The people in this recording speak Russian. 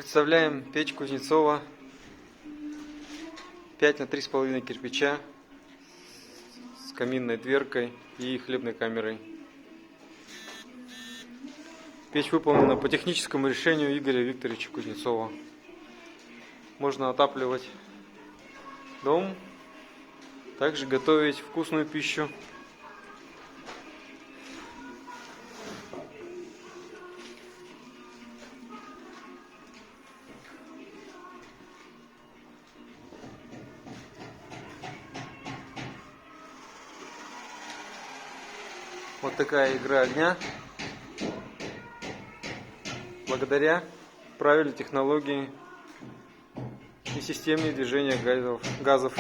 Представляем печь Кузнецова 5 на 3,5 кирпича с каминной дверкой и хлебной камерой. Печь выполнена по техническому решению Игоря Викторовича Кузнецова. Можно отапливать дом, также готовить вкусную пищу. Вот такая игра огня. Благодаря правильной технологии и системе движения газов.